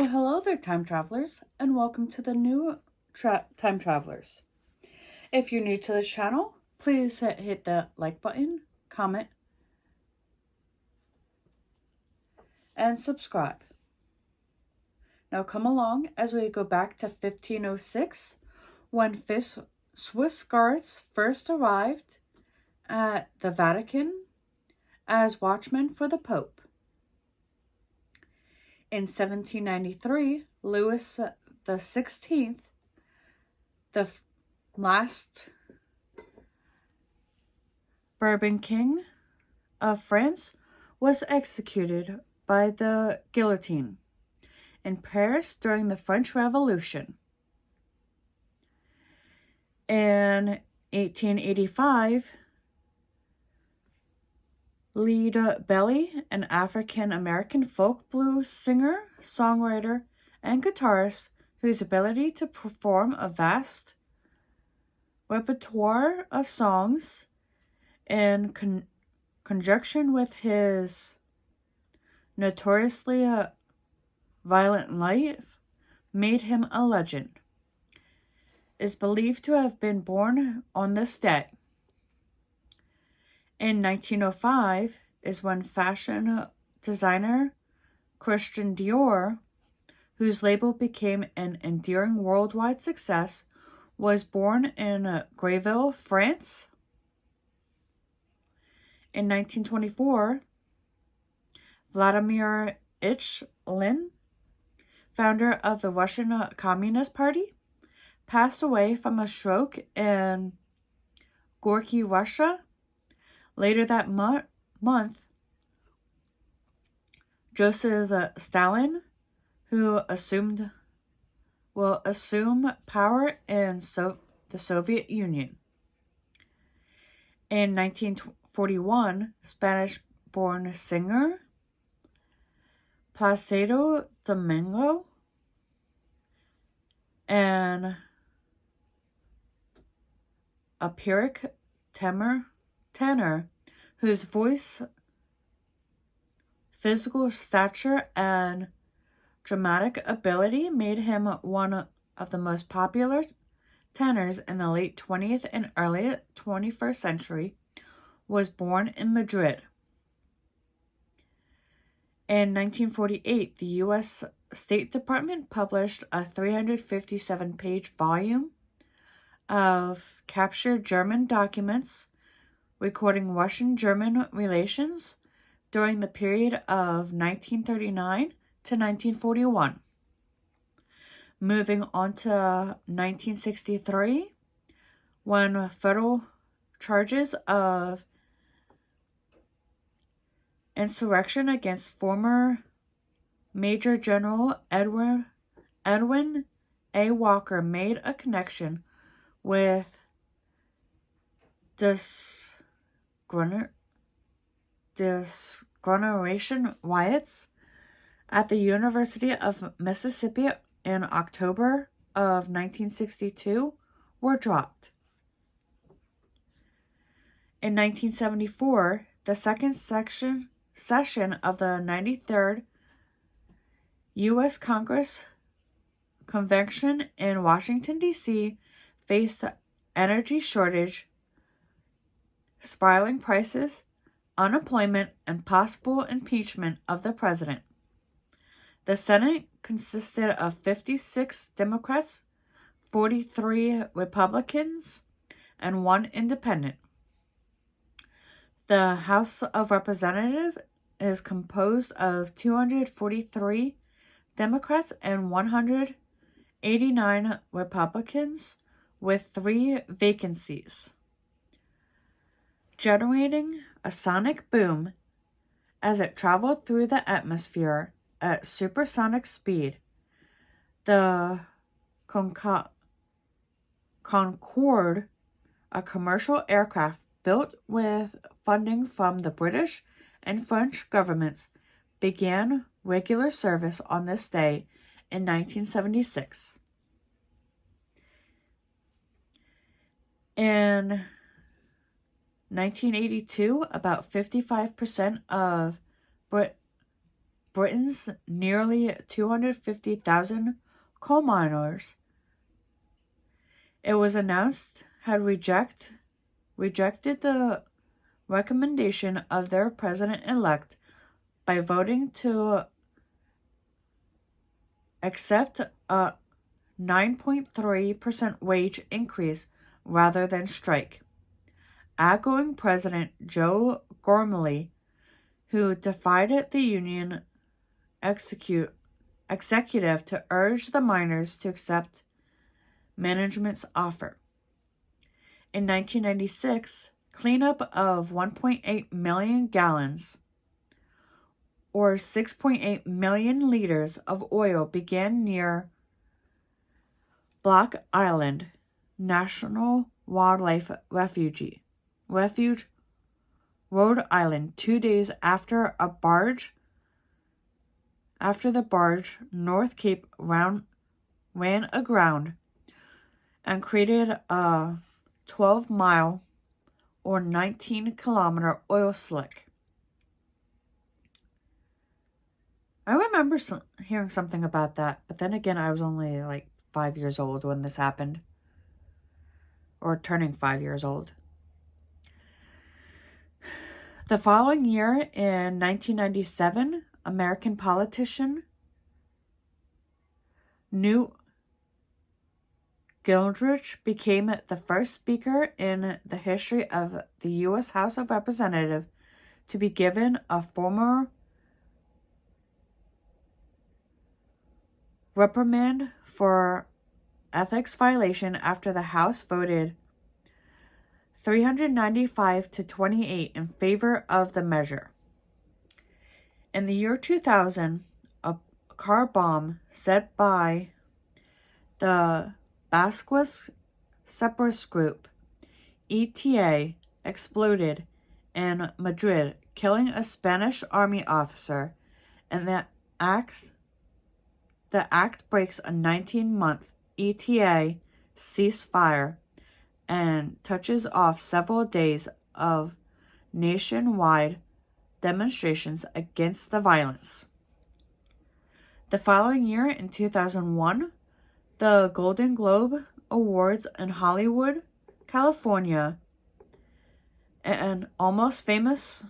Well, hello there, time travelers, and welcome to the new Time Travelers. If you're new to this channel, please hit the like button, comment, and subscribe. Now come along as we go back to 1506 when Swiss guards first arrived at the Vatican as watchmen for the Pope. In 1793, Louis XVI, the last Bourbon king of France, was executed by the guillotine in Paris during the French Revolution. In 1885, Lead Belly, an African-American folk blues singer, songwriter, and guitarist whose ability to perform a vast repertoire of songs in conjunction with his notoriously violent life made him a legend, is believed to have been born on this day. In 1905 is when fashion designer Christian Dior, whose label became an enduring worldwide success, was born in Gréville, France. In 1924, Vladimir Ilyich Lenin, founder of the Russian Communist Party, passed away from a stroke in Gorky, Russia. Later that month, Joseph Stalin, who assumed power in the Soviet Union. In 1941, Spanish-born singer Placido Domingo and operic tenor, whose voice, physical stature, and dramatic ability made him one of the most popular tenors in the late 20th and early 21st century, was born in Madrid. In 1948, the U.S. State Department published a 357-page volume of captured German documents recording Russian-German relations during the period of 1939 to 1941. Moving on to 1963, when federal charges of insurrection against former Major General Edwin A. Walker made a connection with disgregation riots at the University of Mississippi in October of 1962 were dropped. In 1974, the second session of the 93rd U.S. Congress Convention in Washington, D.C. faced energy shortage, spiraling prices, unemployment, and possible impeachment of the president. The Senate consisted of 56 Democrats, 43 Republicans, and 1 independent. The House of Representatives is composed of 243 Democrats and 189 Republicans, with 3 vacancies, generating a sonic boom as it traveled through the atmosphere at supersonic speed. The Concorde, a commercial aircraft built with funding from the British and French governments, began regular service on this day in 1976. In 1982, about 55% of Britain's nearly 250,000 coal miners, it was announced, had rejected the recommendation of their president-elect by voting to accept a 9.3% wage increase rather than strike. Outgoing President Joe Gormley, who defied the union executive to urge the miners to accept management's offer. In 1996, cleanup of 1.8 million gallons, or 6.8 million liters of oil began near Block Island National Wildlife Refuge, Rhode Island, 2 days after the barge North Cape ran aground and created a 12-mile or 19-kilometer oil slick. I remember hearing something about that, but then again, I was only like 5 years old when this happened, or turning 5 years old. The following year, in 1997, American politician Newt Gingrich became the first speaker in the history of the U.S. House of Representatives to be given a formal reprimand for ethics violation after the House voted 395 to 28 in favor of the measure. In the year 2000, a car bomb set by the Basque separatist group, ETA, exploded in Madrid, killing a Spanish army officer, and the act breaks a 19-month ETA ceasefire and touches off several days of nationwide demonstrations against the violence. The following year, in 2001, the Golden Globe Awards in Hollywood, California, and Almost Famous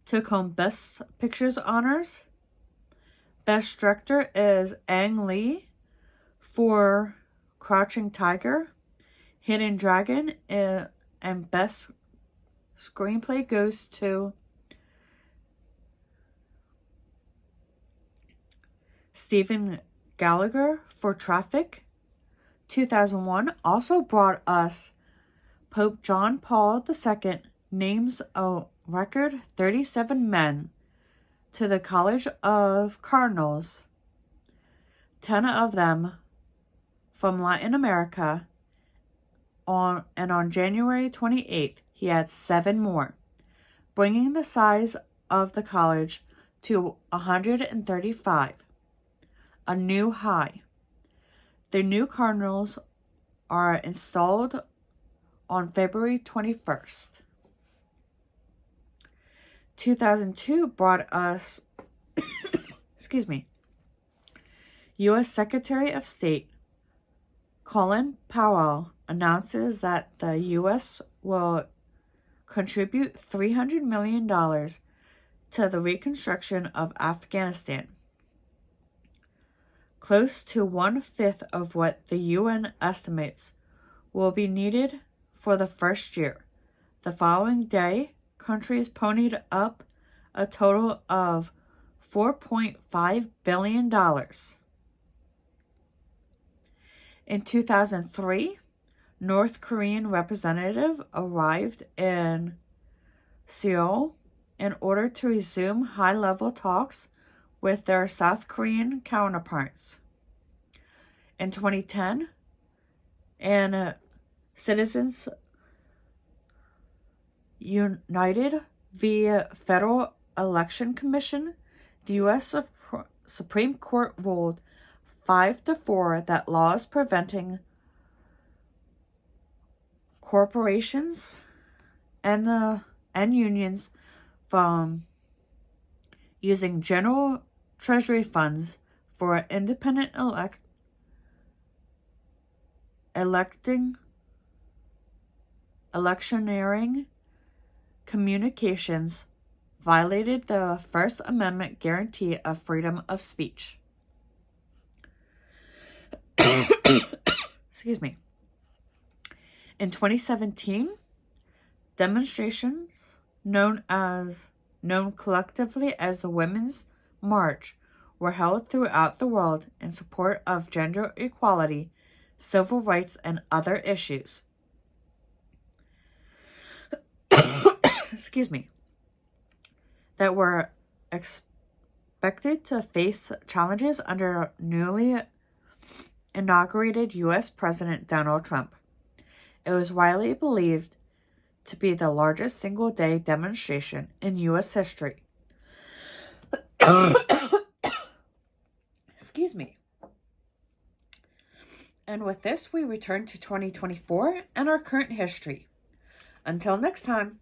took home Best Pictures honors. Best Director is Ang Lee for Crouching Tiger, Hidden Dragon, and Best Screenplay goes to Stephen Gallagher for Traffic. 2001 also brought us Pope John Paul II names a record 37 men to the College of Cardinals, 10 of them from Latin America, on January 28th, he had 7 more, bringing the size of the college to 135, a new high. The new cardinals are installed on February 21st. 2002 brought us, U.S. Secretary of State Colin Powell announces that the U.S. will contribute $300 million to the reconstruction of Afghanistan, close to 1/5 of what the UN estimates will be needed for the first year. The following day, countries ponied up a total of $4.5 billion. In 2003, North Korean representative arrived in Seoul in order to resume high-level talks with their South Korean counterparts. In 2010, Citizens United via Federal Election Commission, the U.S. Supreme Court ruled 5-4 that laws preventing corporations and the and unions from using general treasury funds for independent electioneering communications violated the First Amendment guarantee of freedom of speech. Excuse me. In 2017, demonstrations known collectively as the Women's March were held throughout the world in support of gender equality, civil rights, and other issues. Excuse me. That were expected to face challenges under newly inaugurated U.S. President Donald Trump. It was widely believed to be the largest single-day demonstration in U.S. history. Excuse me. And with this, we return to 2024 and our current history. Until next time.